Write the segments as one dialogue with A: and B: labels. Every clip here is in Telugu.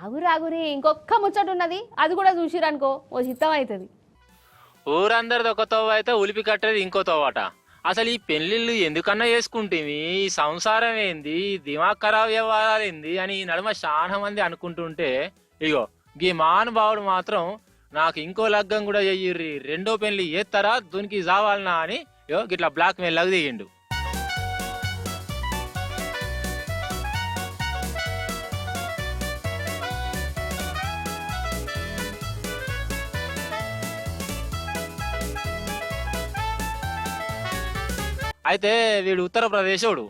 A: ఆగురాగురి ఇంకొక్క ముచ్చట ఉన్నది, అది కూడా చూసిరనుకో ఓ చిత్తం అవుతుంది.
B: ఊరందరిది ఒక తోవ అయితే ఉలిపి కట్టేది ఇంకో తోవట. అసలు ఈ పెళ్లిళ్ళు ఎందుకన్నా చేసుకుంటేమి, ఈ సంసారం ఏంది, ఈ దిమాగ్ ఖరాబ్ వ్యవహారాలు ఏంది అని ఈ నడుమ చాలా మంది అనుకుంటుంటే, ఇగో గీ మహానుభావుడు మాత్రం నాకు ఇంకో లగ్గం కూడా చెయ్యిర్రి, రెండో పెళ్లి ఏత్తరా దునికి జావాలనా అని ఇగో గిట్లా బ్లాక్ మెయిల్ లాగా దిగిండు. అయితే వీడు ఉత్తరప్రదేశోడు,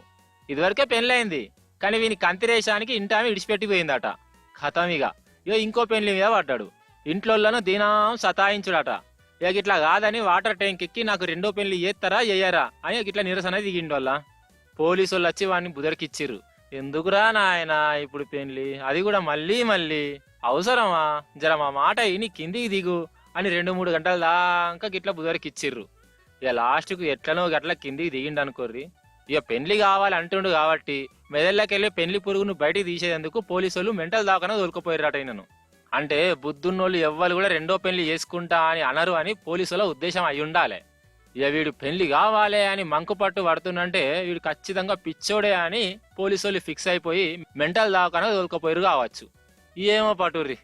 B: ఇదివరకే పెళ్ళైంది, కానీ వీని కంతిరేశానికి ఇంటామె ఇడిచిపెట్టిపోయిందట. ఖతమిగా ఇక ఇంకో పెళ్లి మీద పడ్డాడు. ఇంట్లోళ్ళను దినం సతాయించుడట. ఇక గిట్లా కాదని వాటర్ ట్యాంక్ ఎక్కి నాకు రెండో పెళ్లి ఏత్తరా ఏయరా అని గిట్లా నిరసన దిగిండు వల్ల. పోలీసు వాళ్ళు వచ్చి వాడిని బుదరికిచ్చిర్రు. ఎందుకురా నాయన ఇప్పుడు పెళ్లి, అది కూడా మళ్ళీ మళ్ళీ అవసరమా, జర మా మాట ఇని కిందికి దిగు అని 2-3 గంటల దాకా గిట్లా బుదరికిచ్చిర్రు. ఇక లాస్ట్కు ఎట్లనో గట్ల కిందికి దిగిండు అనుకోర్రి. ఇక పెళ్లి కావాలి అంటుండు కాబట్టి మెదళ్ళకెళ్ళి పెళ్లి పురుగును బయటికి తీసేందుకు పోలీసు వాళ్ళు మెంటల్ దాకానే దొరికిపోయారట ఈయనను. అంటే బుద్ధున్నోళ్ళు ఎవ్వరు కూడా రెండో పెళ్లి చేసుకుంటా అని అనరు అని పోలీసుల ఉద్దేశం అయి ఉండాలి. ఇక వీడు పెళ్లి కావాలి అని మంకుపట్టు పడుతుందంటే వీడు ఖచ్చితంగా పిచ్చోడే అని పోలీసు వాళ్ళు ఫిక్స్ అయిపోయి మెంటల్ దాకానే దొరికిపోయారు కావచ్చు. ఏమో పట్టుర్రి.